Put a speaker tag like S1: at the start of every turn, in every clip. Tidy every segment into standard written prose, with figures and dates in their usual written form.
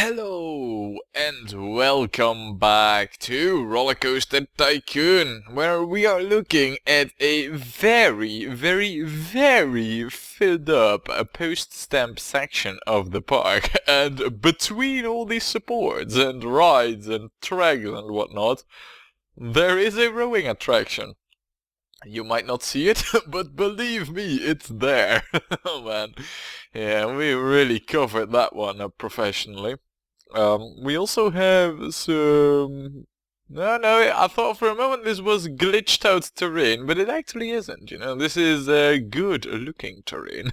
S1: Hello and welcome back to Rollercoaster Tycoon, where we are looking at a very filled up post-stamp section of the park. And between all these supports and rides and tracks and whatnot, there is a rowing attraction. You might not see it, but believe me, it's there. Oh man. Yeah, we really covered that one up professionally. We also have some... No, I thought for a moment this was glitched out terrain, but it actually isn't, you know, this is good looking terrain.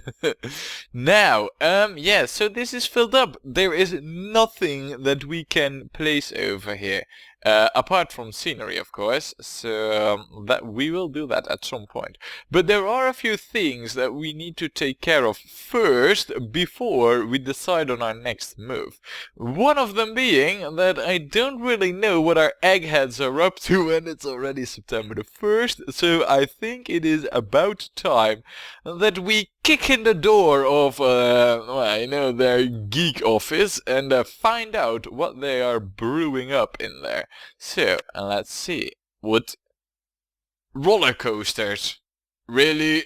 S1: Now, yeah, so this is filled up. There is nothing that we can place over here. Apart from scenery, of course, so that we will do that at some point. But there are a few things that we need to take care of first before we decide on our next move. One of them being that I don't really know what our eggheads are up to, and it's already September the 1st, so I think it is about time that we kick in the door of, well, you know, their geek office and find out what they are brewing up in there. So, let's see. What? Roller coasters. Really?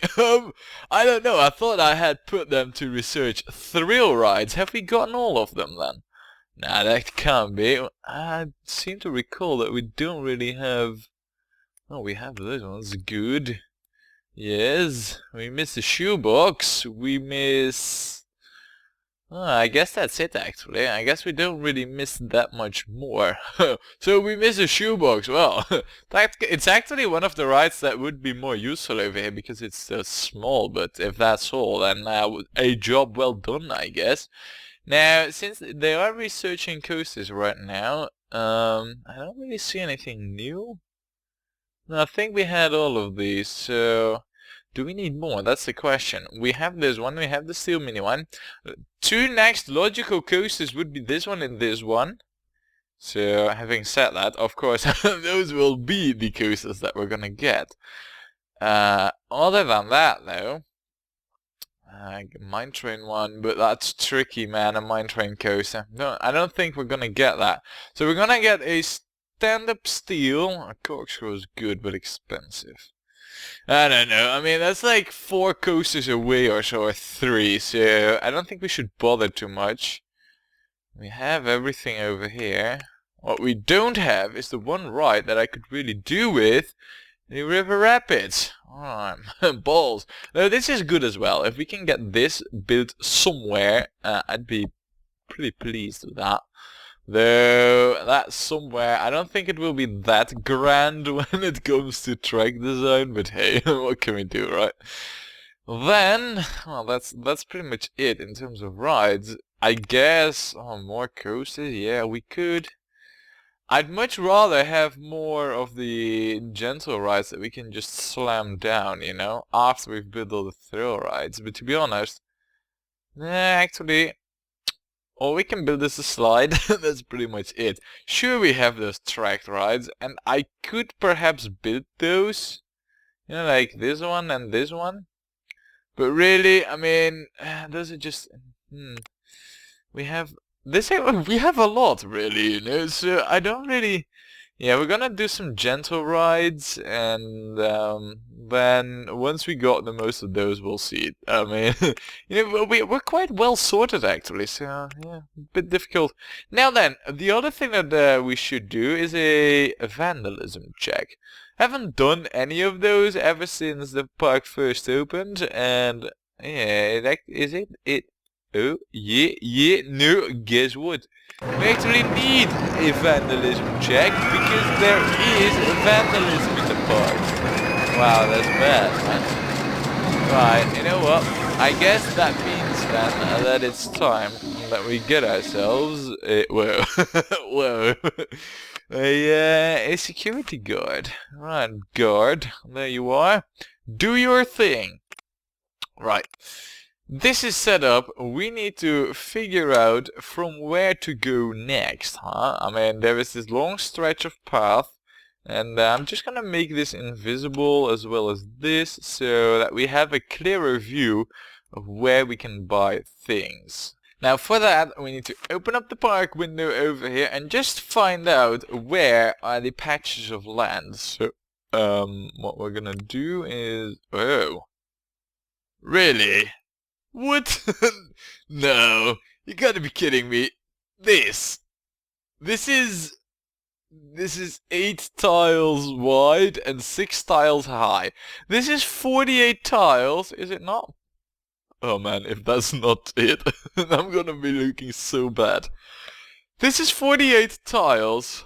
S1: I don't know, I thought I had put them to research thrill rides. Have we gotten all of them then? Nah, that can't be. I seem to recall that we don't really have... Oh, we have those ones. Good. Yes. We miss the shoebox. We miss... Oh, I guess that's it actually. I guess we don't really miss that much more. So we miss a shoebox. Well, it's actually one of the rides that would be more useful over here because it's so small, but if that's all, then a job well done, I guess. Now, since they are researching coasters right now, I don't really see anything new. No, I think we had all of these, so... Do we need more? That's the question. We have this one, we have the steel mini one. Two next logical coasters would be this one and this one. So, having said that, of course, those will be the coasters that we're gonna get. Other than that, though... mine train one, but that's tricky, man, a mine train coaster. No, I don't think we're gonna get that. So we're gonna get a stand-up steel. A corkscrew is good, but expensive. I don't know, I mean, that's like 4 coasters away or so, or 3, so I don't think we should bother too much. We have everything over here. What we don't have is the one ride that I could really do with the River Rapids. Balls. Now this is good as well. If we can get this built somewhere, I'd be pretty pleased with that. Though, that somewhere, I don't think it will be that grand when it comes to track design, but hey, what can we do, right? Then, well, that's pretty much it in terms of rides. I guess, more coasters, yeah, we could. I'd much rather have more of the gentle rides that we can just slam down, you know, after we've built all the thrill rides, but to be honest, actually... All we can build is a slide, that's pretty much it. Sure, we have those tracked rides, and I could perhaps build those, you know, like this one and this one. But really, I mean, those are just, we have, we have a lot, really, you know, so I don't really... Yeah, we're gonna do some gentle rides, and then once we got the most of those, we'll see it. I mean, you know, we're quite well sorted actually, so yeah, a bit difficult. Now then, the other thing that we should do is a vandalism check. Haven't done any of those ever since the park first opened, and yeah, oh, yeah, no, guess what? We actually need a vandalism check because there is vandalism in the park. Wow, that's bad, man. Right, you know what? I guess that means then that it's time that we get ourselves whoa, a security guard. Right, guard, there you are. Do your thing. Right. This is set up, we need to figure out from where to go next, huh? I mean, there is this long stretch of path, and I'm just gonna make this invisible as well as this, so that we have a clearer view of where we can buy things. Now for that we need to open up the park window over here and just find out where are the patches of land. So what we're gonna do is... Oh. Really? What? No, you gotta be kidding me. This is 8 tiles wide and 6 tiles high. This is 48 tiles, is it not? Oh man, if that's not it, I'm gonna be looking so bad. This is 48 tiles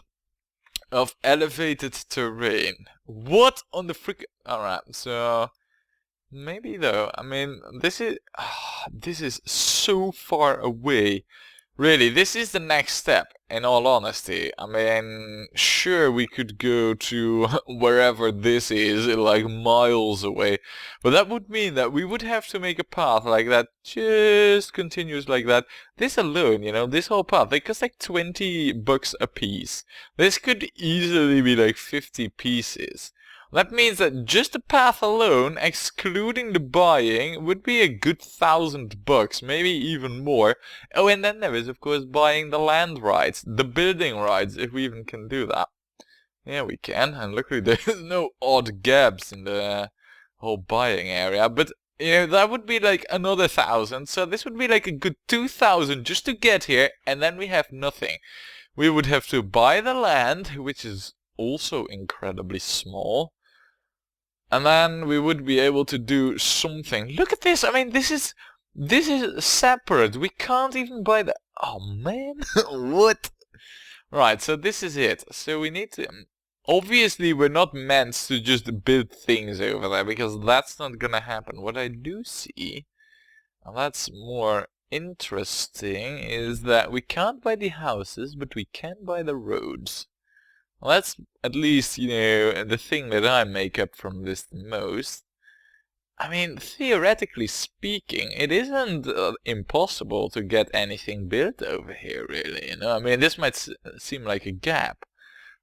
S1: of elevated terrain. What on the frick... Alright, so... Maybe though, I mean, this is so far away. Really, this is the next step, in all honesty. I mean, sure, we could go to wherever this is, like miles away. But that would mean that we would have to make a path like that, just continues like that. This alone, you know, this whole path, they cost like 20 bucks a piece. This could easily be like 50 pieces. That means that just the path alone, excluding the buying, would be a good 1,000 bucks, maybe even more. Oh, and then there is of course buying the land rights, the building rights, if we even can do that. Yeah, we can, and luckily there's no odd gaps in the whole buying area, but you know, that would be like another 1,000, so this would be like a good 2,000 just to get here, and then we have nothing. We would have to buy the land, which is also incredibly small. And then we would be able to do something. Look at this. I mean, this is separate. We can't even buy the... Oh, man. What? Right, so this is it. So we need to... Obviously, we're not meant to just build things over there, because that's not gonna happen. What I do see, and that's more interesting, is that we can't buy the houses, but we can buy the roads. Well, that's at least, you know, the thing that I make up from this the most. I mean, theoretically speaking, it isn't impossible to get anything built over here, really, you know? I mean, this might seem like a gap,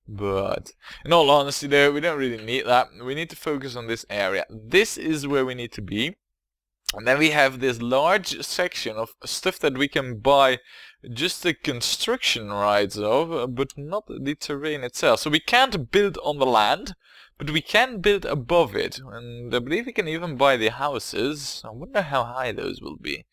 S1: but in all honesty, though, we don't really need that. We need to focus on this area. This is where we need to be. And then we have this large section of stuff that we can buy just the construction rights of, but not the terrain itself. So we can't build on the land, but we can build above it. And I believe we can even buy the houses. I wonder how high those will be.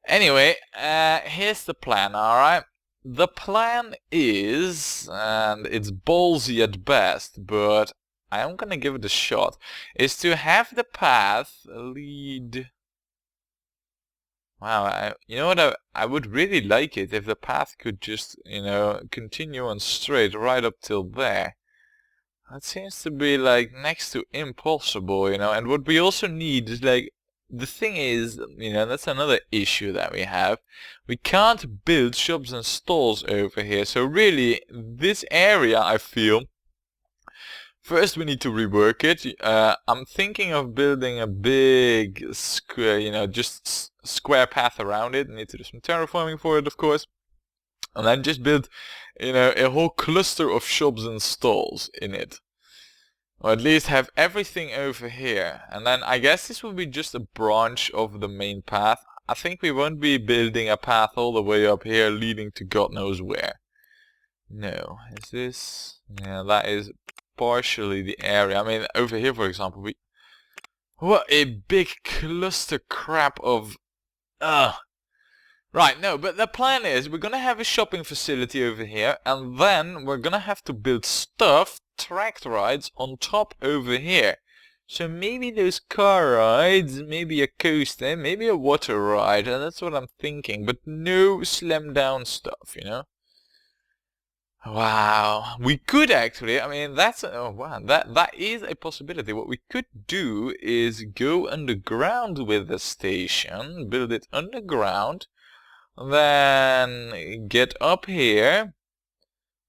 S1: Anyway, here's the plan, alright? The plan is, and it's ballsy at best, but I am gonna give it a shot, is to have the path lead... Wow, you know what, I would really like it if the path could just, you know, continue on straight right up till there. That seems to be, like, next to impossible, you know, and what we also need is, like, the thing is, you know, that's another issue that we have. We can't build shops and stalls over here, so really, this area, I feel, first we need to rework it. I'm thinking of building a big square, you know, just square path around it. I need to do some terraforming for it, of course. And then just build, you know, a whole cluster of shops and stalls in it. Or at least have everything over here. And then I guess this will be just a branch of the main path. I think we won't be building a path all the way up here leading to God knows where. No. Is this... Yeah, that is... partially the area. I mean, over here, for example, we... What a big cluster crap of... Right, no, but the plan is we're gonna have a shopping facility over here, and then we're gonna have to build stuff, track rides, on top over here. So maybe those car rides, maybe a coaster, maybe a water ride, and that's what I'm thinking, but no slam down stuff, you know? Wow, we could actually, I mean, that's, oh wow, that is a possibility. What we could do is go underground with the station, build it underground, then get up here,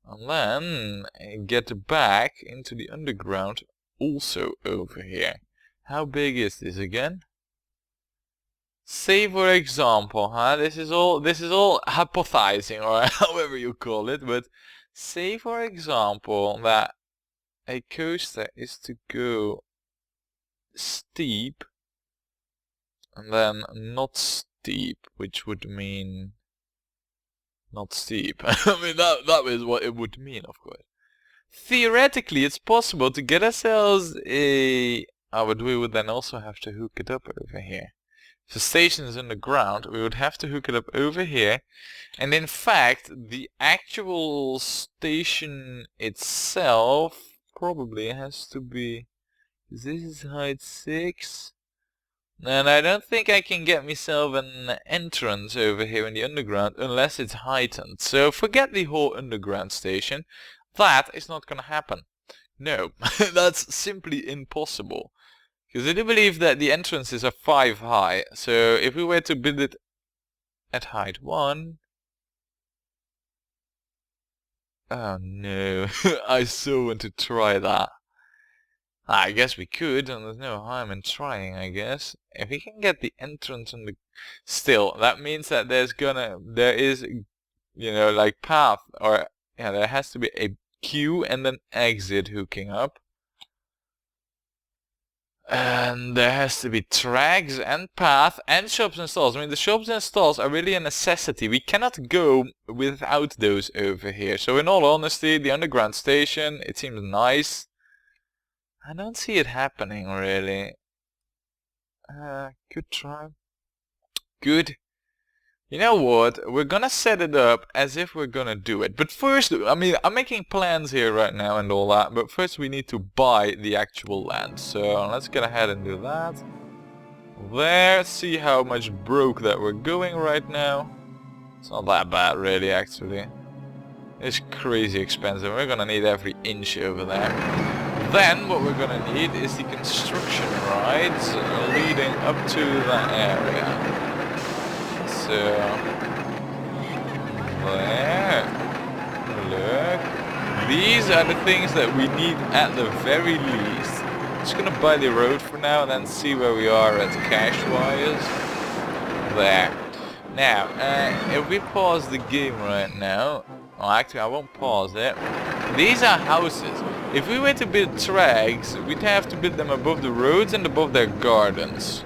S1: and then get back into the underground also over here. How big is this again? Say for example, this is all hypothesizing, or however you call it, but say for example that a coaster is to go steep and then not steep, which would mean not steep. I mean, that is what it would mean, of course. Theoretically, it's possible to get ourselves a... Oh, but we would then also have to hook it up over here. If the station is underground, we would have to hook it up over here. And in fact, the actual station itself probably has to be... This is height 6. And I don't think I can get myself an entrance over here in the underground unless it's heightened. So forget the whole underground station. That is not gonna happen. No, that's simply impossible. Because I do believe that the entrances are 5 high. So if we were to build it at height 1... Oh no, I so want to try that. I guess we could, and there's no harm in trying, I guess. If we can get the entrance on the... Still, that means that there is, you know, like path, or, yeah, there has to be a queue and an exit hooking up. And there has to be tracks and path and shops and stalls. I mean, the shops and stalls are really a necessity. We cannot go without those over here. So in all honesty, the underground station, it seems nice. I don't see it happening, really. Good try. Good. You know what? We're gonna set it up as if we're gonna do it. But first, I mean, I'm making plans here right now and all that. But first we need to buy the actual land. So let's get ahead and do that. There, see how much broke that we're going right now. It's not that bad, really, actually. It's crazy expensive. We're gonna need every inch over there. Then what we're gonna need is the construction rides leading up to that area. So there, look. These are the things that we need at the very least. Just gonna buy the road for now and then see where we are at cash-wise. There. Now, if we pause the game right now, well, actually I won't pause it. These are houses. If we were to build tracks, we'd have to build them above the roads and above their gardens.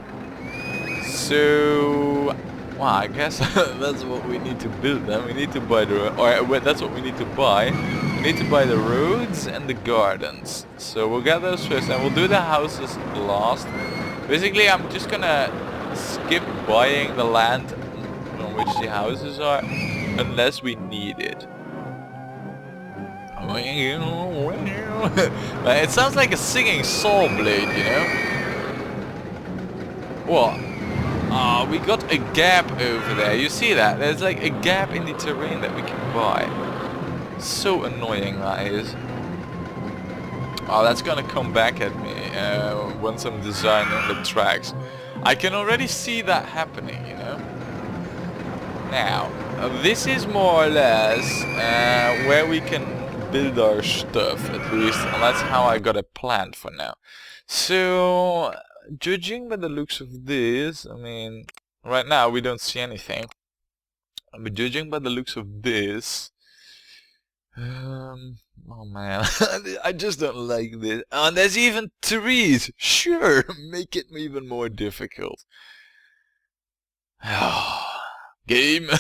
S1: So, well, I guess that's what we need to build them. We need to buy the, or that's what we need to buy. We need to buy the roads and the gardens. So we'll get those first, and we'll do the houses last. Basically, I'm just gonna skip buying the land on which the houses are, unless we need it. It sounds like a singing saw blade, you know? What? We got a gap over there. You see that? There's like a gap in the terrain that we can buy. So annoying that is. Oh, that's gonna come back at me once I'm designing the tracks. I can already see that happening, you know? Now, this is more or less where we can build our stuff, at least, and that's how I got it planned for now. So, judging by the looks of this, I mean, right now we don't see anything, but judging by the looks of this, oh man, I just don't like this. And there's even trees. Sure, make it even more difficult. Game.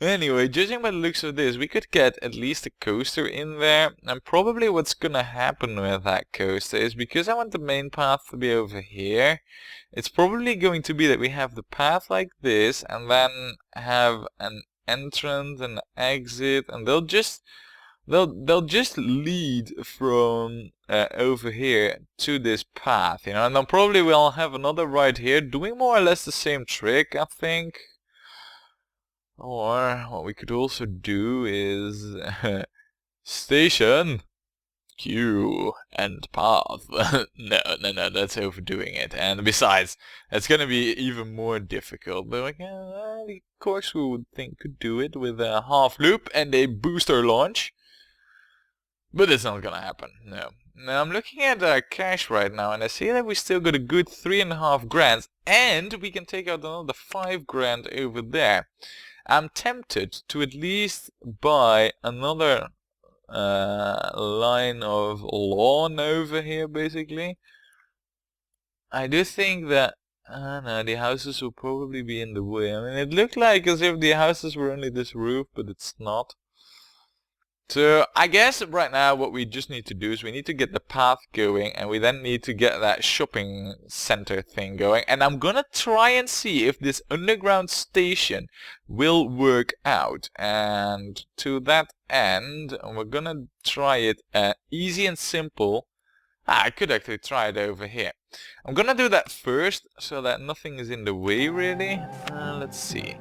S1: Anyway, judging by the looks of this, we could get at least a coaster in there. And probably what's gonna happen with that coaster is, because I want the main path to be over here, it's probably going to be that we have the path like this, and then have an entrance and exit, and they'll just lead from over here to this path, you know. And then probably we'll have another right here doing more or less the same trick, I think. Or what we could also do is station, queue, and path. No, that's overdoing it. And besides, it's gonna be even more difficult. But the Corkscrew would think could do it with a half loop and a booster launch. But it's not gonna happen, no. Now I'm looking at our cash right now, and I see that we still got a good 3.5 grand, and we can take out another 5 grand over there. I'm tempted to at least buy another line of lawn over here, basically. I do think that No, the houses will probably be in the way. I mean, it looked like as if the houses were only this roof, but it's not. So I guess right now what we just need to do is we need to get the path going, and we then need to get that shopping center thing going. And I'm gonna try and see if this underground station will work out. And to that end, we're gonna try it easy and simple. I could actually try it over here. I'm gonna do that first so that nothing is in the way really. Let's see.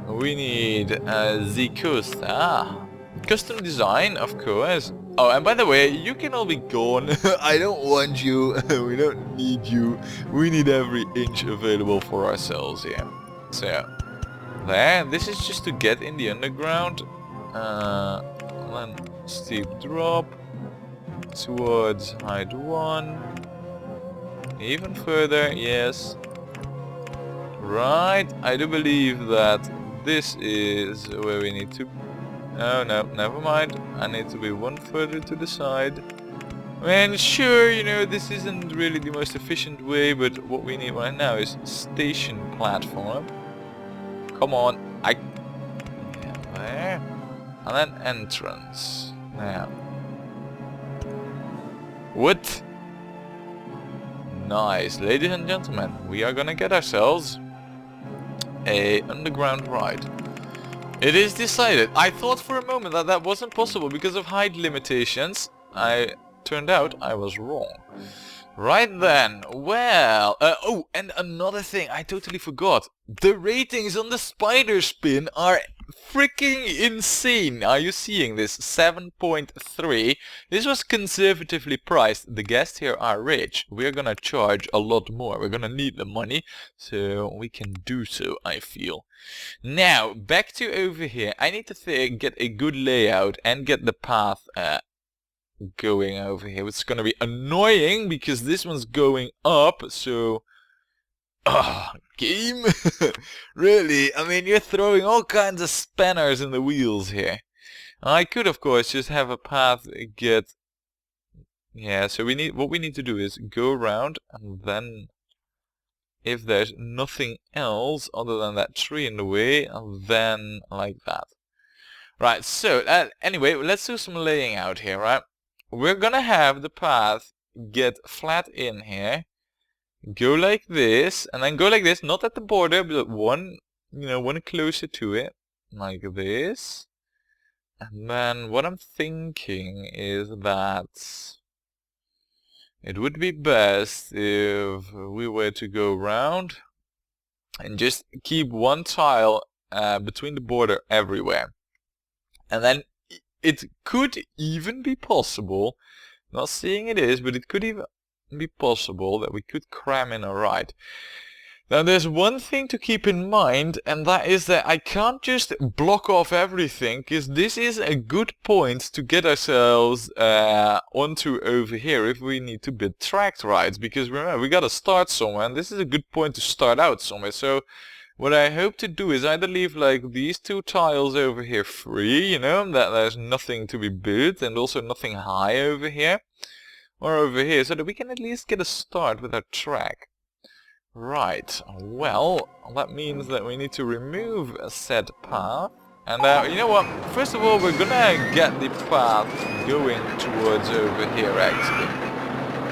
S1: We need the coaster. Custom design, of course. Oh, and by the way, you can all be gone. I don't want you. We don't need you. We need every inch available for ourselves here. So, there. This is just to get in the underground. Then steep drop towards height 1. Even further, yes. Right. I do believe that this is where we need to... Oh no, never mind. I need to be one further to the side. I mean, sure, you know, this isn't really the most efficient way, but what we need right now is station platform. Come on, yeah, there. And then entrance. Now. What? Nice, ladies and gentlemen, we are gonna get ourselves a underground ride. It is decided. I thought for a moment that that wasn't possible because of height limitations. Turned out I was wrong. Right then, well, oh, and another thing I totally forgot. The ratings on the spider spin are freaking insane. Are you seeing this? 7.3. This was conservatively priced. The guests here are rich. We're gonna charge a lot more. We're gonna need the money, so we can do so, I feel. Now, back to over here. I need to get a good layout and get the path going over here. It's gonna be annoying because this one's going up, so... game? Really? I mean, you're throwing all kinds of spanners in the wheels here. I could, of course, just have a path get... Yeah, so what we need to do is go around, and then if there's nothing else other than that tree in the way, then like that. Right, so anyway, let's do some laying out here, right? We're gonna have the path get flat in here. Go like this, and then go like this, not at the border, but one closer to it, like this. And then what I'm thinking is that it would be best if we were to go around and just keep one tile between the border everywhere. And then it could even be possible, not saying it is, but it could even be possible that we could cram in a ride. Now there's one thing to keep in mind, and that is that I can't just block off everything, because this is a good point to get ourselves onto over here if we need to build tracked rides, because remember, we gotta start somewhere, and this is a good point to start out somewhere. So what I hope to do is either leave like these two tiles over here free, you know, that there's nothing to be built, and also nothing high over here, or over here, so that we can at least get a start with our track. Right, well, that means that we need to remove a said path. And you know what, first of all, we're gonna get the path going towards over here, actually.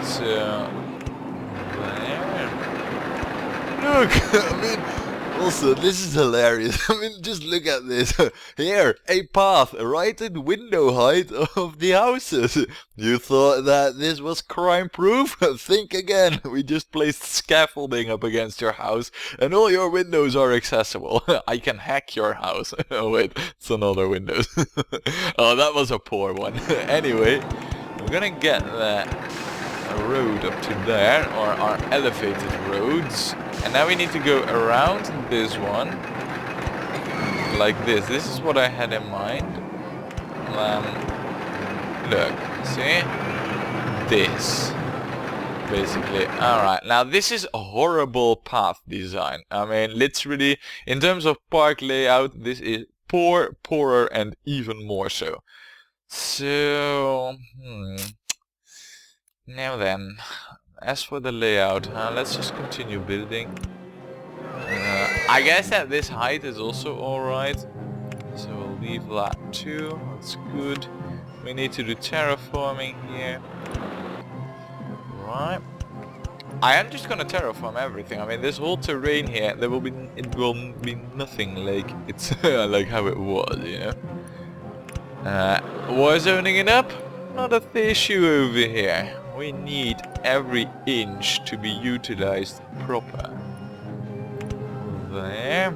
S1: So, there. Look, I mean, also, this is hilarious. I mean, just look at this. Here, a path right in window height of the houses. You thought that this was crime-proof? Think again. We just placed scaffolding up against your house, and all your windows are accessible. I can hack your house. Oh wait, it's another Windows. Oh, that was a poor one. Anyway, we're gonna get that road up to there, or our elevated roads, and now we need to go around this one like this. This is what I had in mind. Look, see this basically. Alright, now this is a horrible path design. I mean, literally, in terms of park layout, this is poorer, and even more so. So, now then, as for the layout, let's just continue building. I guess at this height is also alright. So we'll leave that too. That's good. We need to do terraforming here. Right. I am just gonna terraform everything. I mean, this whole terrain here, it will be nothing like it's like how it was, you know. War zoning it up? Not a issue over here. We need every inch to be utilized proper. There.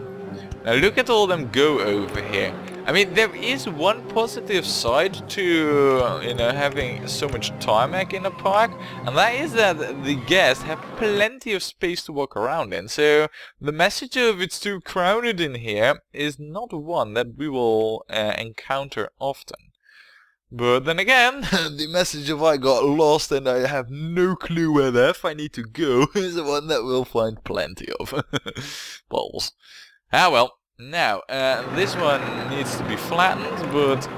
S1: Now look at all them go over here. I mean, there is one positive side to, you know, having so much tarmac in a park, and that is that the guests have plenty of space to walk around in. So the message of it's too crowded in here is not one that we will encounter often. But then again, the message of I got lost and I have no clue where the F I need to go is the one that we'll find plenty of. Balls. Ah well. Now, this one needs to be flattened, but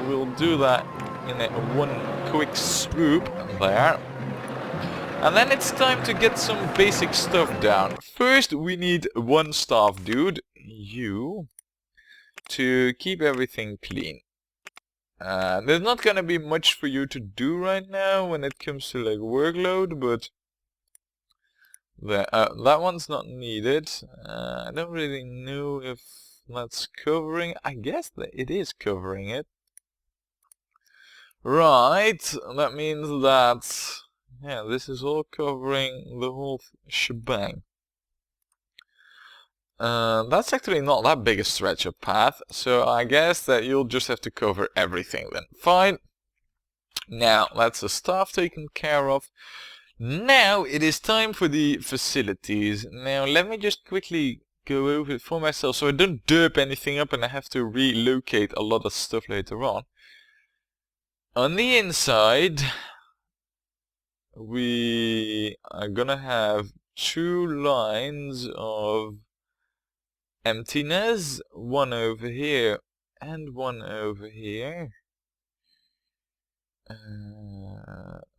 S1: we'll do that in one quick swoop there. And then it's time to get some basic stuff down. First, we need one staff dude, you, to keep everything clean. There's not gonna be much for you to do right now when it comes to like workload, but that one's not needed. I don't really know if that's covering. I guess that it is covering it. Right, that means that, yeah, this is all covering the whole shebang. That's actually not that big a stretch of path, so I guess that you'll just have to cover everything then. Fine. Now, that's the stuff taken care of. Now it is time for the facilities. Now let me just quickly go over it for myself so I don't derp anything up and I have to relocate a lot of stuff later on. On the inside, we are gonna have 2 lines of emptiness, one over here and one over here.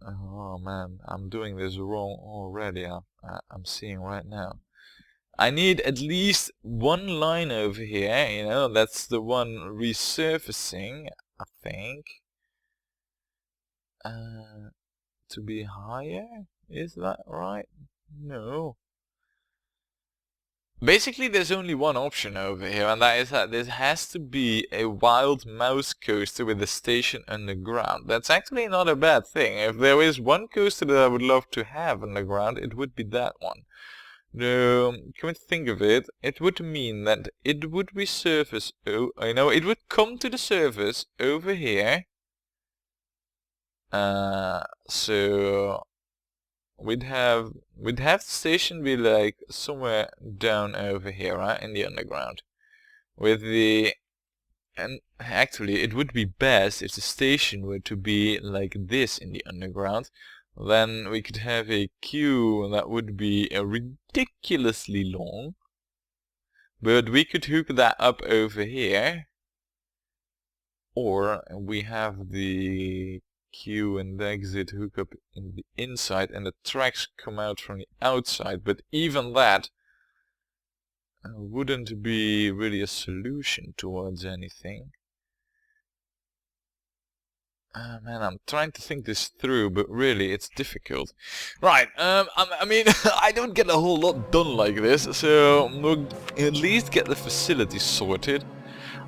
S1: Oh man, I'm doing this wrong already. I'm seeing right now. I need at least one line over here, you know, that's the one resurfacing, I think. To be higher? Is that right? No. Basically, there's only one option over here, and that is that there has to be a wild mouse coaster with a station underground. That's actually not a bad thing. If there is one coaster that I would love to have underground, it would be that one. No, come and think of it, it would mean that it would resurface, it would come to the surface over here. So we'd have the station be like somewhere down over here, right, in the underground. And actually it would be best if the station were to be like this in the underground. Then we could have a queue that would be ridiculously long. But we could hook that up over here. Or we have the queue and exit hook up in the inside and the tracks come out from the outside. But even that wouldn't be really a solution towards anything. Man, I'm trying to think this through, but really, it's difficult. Right, I mean, I don't get a whole lot done like this, so we'll at least get the facility sorted.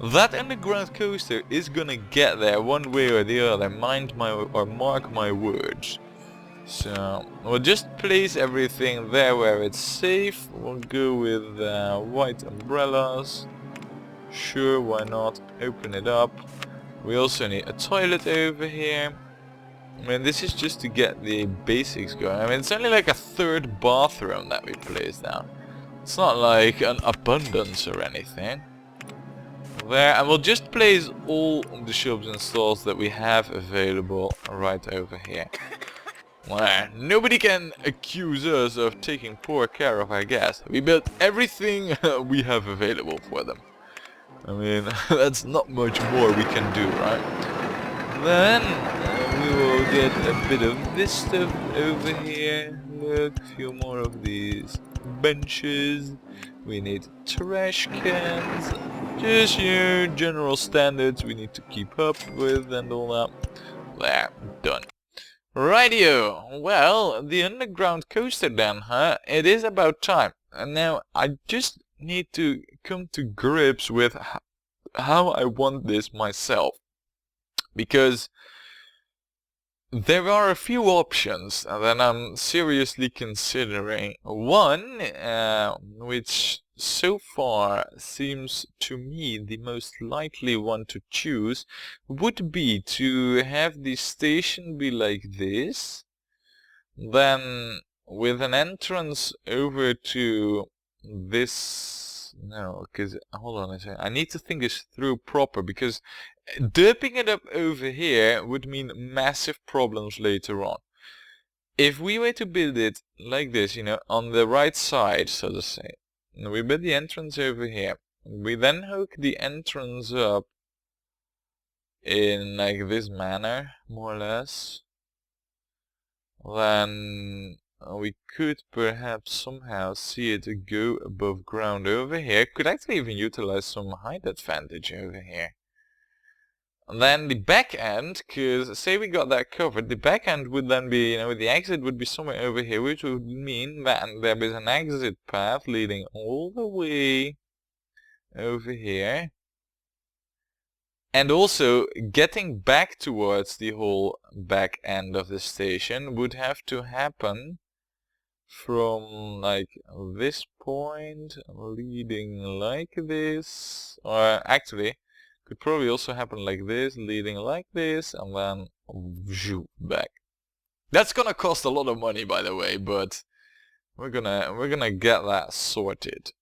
S1: That underground coaster is gonna get there one way or the other, mark my words. So, we'll just place everything there where it's safe. We'll go with white umbrellas. Sure, why not? Open it up. We also need a toilet over here. I mean, this is just to get the basics going. I mean, it's only like a 3rd bathroom that we place down. It's not like an abundance or anything. There, and we'll just place all the shops and stalls that we have available right over here. Well, nobody can accuse us of taking poor care of our guests. We built everything we have available for them. I mean, that's not much more we can do, right? Then, we will get a bit of this stuff over here. Look, a few more of these benches. We need trash cans. Just, you know, general standards we need to keep up with and all that. There, done. Rightio, well, the underground coaster then, huh? It is about time. And now I just need to come to grips with how I want this myself. Because there are a few options that I'm seriously considering. One, which so far seems to me the most likely one to choose, would be to have the station be like this, then with an entrance over to this. No, because hold on a second, I need to think this through proper, because dipping it up over here would mean massive problems later on. If we were to build it like this, you know, on the right side, so to say, we build the entrance over here, we then hook the entrance up in like this manner, more or less, then we could perhaps somehow see it go above ground over here. Could actually even utilize some height advantage over here. And then the back end, because say we got that covered, the back end would then be, you know, the exit would be somewhere over here, which would mean that there is an exit path leading all the way over here. And also, getting back towards the whole back end of the station would have to happen from like this point, leading like this, or actually, could probably also happen like this, leading like this, and then back. That's gonna cost a lot of money, by the way, but we're gonna get that sorted.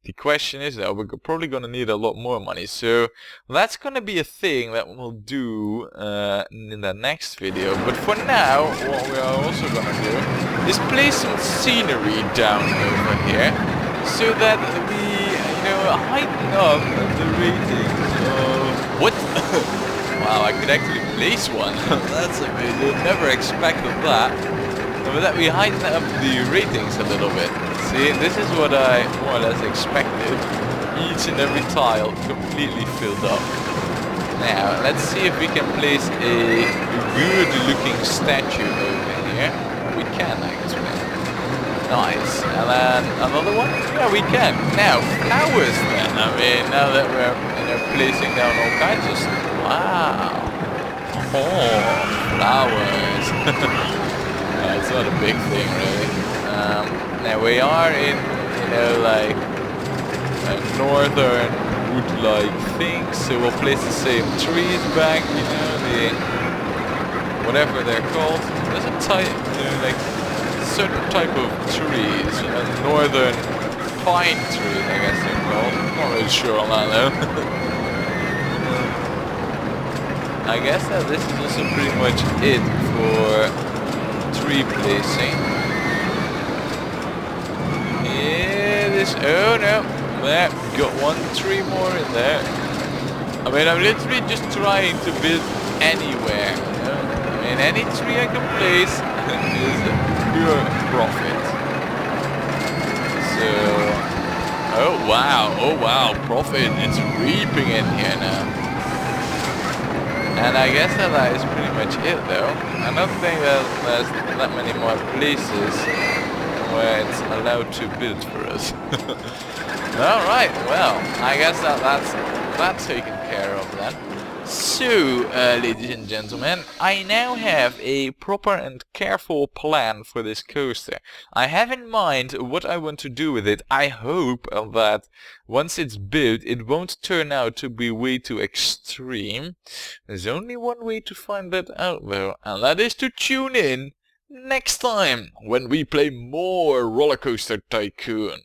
S1: The question is though, we're probably gonna need a lot more money, so that's gonna be a thing that we'll do in the next video. But for now, what we are also gonna do is place some scenery down over here, so that we, you know, heighten up the ratings of... What? Wow, I could actually place one. That's amazing. Never expected that. But that we heighten up the ratings a little bit. See, this is what I more or less expected. Each and every tile completely filled up. Now, let's see if we can place a good looking statue over here. We can actually. Nice. And then another one? Yeah, we can. Now, flowers then. I mean, now that we're, you know, placing down all kinds of stuff. Wow. Oh, flowers. It's not a big thing, really. Now we are in, you know, like a northern wood-like thing, so we'll place the same trees back, you know, the whatever they're called. There's a type, you know, like certain type of trees, you know, northern pine trees, I guess they're called. I'm not really sure on that though. I guess that this is also pretty much it for tree placing. Yeah, this... Oh no! There, got one tree more in there. I mean, I'm literally just trying to build anywhere. You know? I mean, any tree I can place is pure profit. So... Oh wow, profit. It's reaping in here now. And I guess that is pretty much it though. I don't think that there's that many more places where it's allowed to build for us. Alright, well, I guess that's taken care of then. So, ladies and gentlemen, I now have a proper and careful plan for this coaster. I have in mind what I want to do with it. I hope that once it's built, it won't turn out to be way too extreme. There's only one way to find that out though, and that is to tune in next time when we play more Rollercoaster Tycoon.